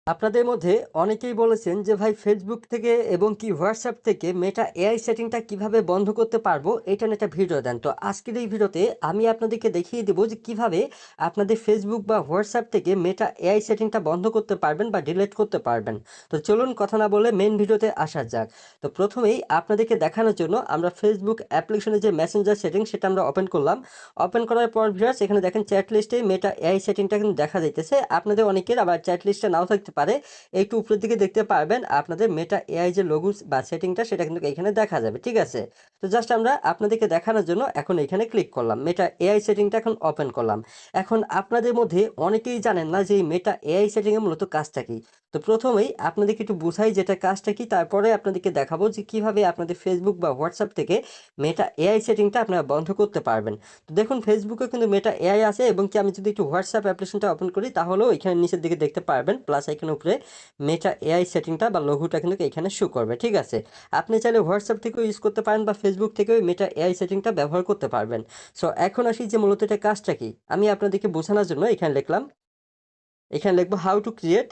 আপনাদের মধ্যে অনেকেই বলেছেন যে ভাই ফেসবুক থেকে এবং কি হোয়াটসঅ্যাপ থেকে মেটা এআই সেটিংটা কিভাবে বন্ধ করতে পারবো এটা নিয়ে একটা ভিডিও দেন। তো আজকের এই ভিডিওতে আমি আপনাদেরকে দেখিয়ে দেবো যে কিভাবে আপনাদের ফেসবুক বা হোয়াটসঅ্যাপ থেকে মেটা এআই সেটিংটা বন্ধ করতে পারবেন বা ডিলিট করতে পারবেন। তো চলুন কথা না বলে মেন ভিডিওতে আসা যাক। তো প্রথমেই আপনাদেরকে দেখানোর জন্য আমরা ফেসবুক অ্যাপ্লিকেশনে যে মেসেঞ্জার সেটিং সেটা আমরা ওপেন করলাম। ওপেন করার পর ভিউয়ার্স এখানে দেখেন চ্যাট লিস্টে মেটা এআই সেটিংটা কিন্তু দেখা যাইতেছে। আপনাদের অনেকের আবার চ্যাট লিস্টে নাও থাকতে পারে, একটু উপরের দিকে দেখতে পারবেন আপনাদের মেটা এআই যে লোগো বা সেটিংটা সেটা কিন্তু এখানে দেখা যাবে। ঠিক আছে, তো জাস্ট আমরা আপনাদেরকে দেখানোর জন্য এখন এখানে ক্লিক করলাম, মেটা এআই সেটিংটা এখন ওপেন করলাম। এখন আপনাদের মধ্যে অনেকেই জানেন না যে এই মেটা এআই সেটিং এর মূলত কাজটা কি। তো প্রথমেই আপনাদেরকে একটু বুঝাই যেটা কাজটা কি, তারপরে আপনাদেরকে দেখাবো যে কিভাবে আপনাদের ফেসবুক বা হোয়াটসঅ্যাপ থেকে মেটা এআই সেটিংটা আপনারা বন্ধ করতে পারবেন। তো দেখুন ফেসবুকে কিন্তু মেটা এআই আছে, এবং কি আমি যদি একটু হোয়াটসঅ্যাপ অ্যাপ্লিকেশনটা ওপেন করি তাহলেও এখানে নিচের দিকে দেখতে পারবেন প্লাস আইকনের উপরে মেটা এআই সেটিংটা বা লোগোটা কিন্তু এখানে শো করবে। ঠিক আছে, আপনি চাইলে হোয়াটসঅ্যাপ থেকেও ইউজ করতে পারেন বা ফেসবুক থেকেও মেটা এআই সেটিংটা ব্যবহার করতে পারবেন। সো এখন আসি যে মূলত এটা কাজটা কি, আমি আপনাদেরকে বোঝানোর জন্য এখানে লিখলাম, এখানে লিখবো how to create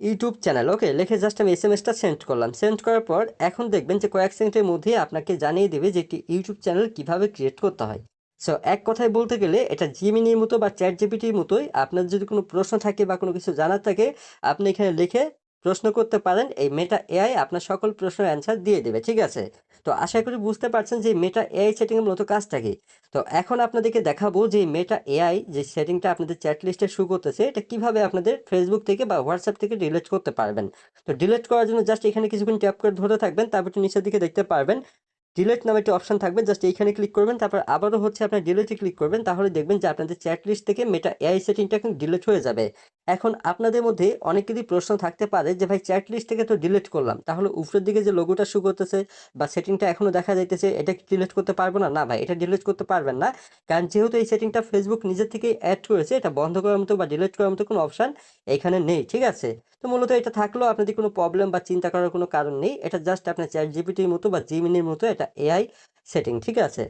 YouTube channel. Okay, লিখে জাস্ট আমি এসএমএসটা সেন্ড করলাম। সেন্ড করার পর এখন দেখবেন যে কয়েক সেকেন্ডের মধ্যে আপনাকে জানিয়ে দেবে যে একটি ইউটিউব চ্যানেল কিভাবে ক্রিয়েট করতে হয়। সো এক কথায় বলতে গেলে এটা জিমিনির মতো বা চ্যাট জিপিটির মতোই, আপনার যদি কোনো প্রশ্ন থাকে বা কোনো কিছু জানার থাকে আপনি এখানে লিখে প্রশ্ন করতে পারেন, এই মেটা এআই আপনার সকল প্রশ্নের অ্যান্সার দিয়ে দেবে। ঠিক আছে, তো আশা করি বুঝতে পারছেন যে মেটা এআই সেটিং এর মূলত কাজটা কি। তো এখন আপনাদেরকে দেখাবো যে মেটা এআই যে সেটিংটা আপনাদের চ্যাট লিস্টে শো করতেছে এটা কিভাবে আপনাদের ফেসবুক থেকে বা হোয়াটসঅ্যাপ থেকে ডিলিট করতে পারবেন। তো ডিলিট করার জন্য জাস্ট এখানে কিছুক্ষণ ট্যাপ করে ধরে থাকবেন, তারপর একটু নিচের দিকে দেখতে পারবেন ডিলিট নামে একটি অপশন থাকবে, জাস্ট এইখানে ক্লিক করবেন, তারপর আবারও হচ্ছে আপনার ডিলিটে ক্লিক করবেন, তাহলে দেখবেন যে আপনাদের চ্যাট লিস্ট থেকে মেটা এআই সেটিংটা কিন্তু ডিলিট হয়ে যাবে। এখন আপনাদের মধ্যে অনেকেরই প্রশ্ন থাকতে পারে যে ভাই চ্যাট লিস্ট থেকে তো ডিলিট করলাম, তাহলে উপরের দিকে যে লোগোটা শো করতেছে বা সেটিংটা এখনো দেখা যাইতেছে এটা কি ডিলিট করতে পারবো না? না ভাই, এটা ডিলিট করতে পারবেন না, কারণ যেহেতু এই সেটিংটা ফেসবুক নিজের থেকেই অ্যাড করেছে, এটা বন্ধ করার মতো বা ডিলিট করার মতো কোনো অপশন এখানে নেই। ঠিক আছে, তো মূলত এটা থাকলেও আপনাদের কোনো প্রবলেম বা চিন্তা করার কোনো কারণ নেই, এটা জাস্ট আপনার চ্যাট জিপিটির মতো বা জিমিনির মতো এটা এআই সেটিং। ঠিক আছে,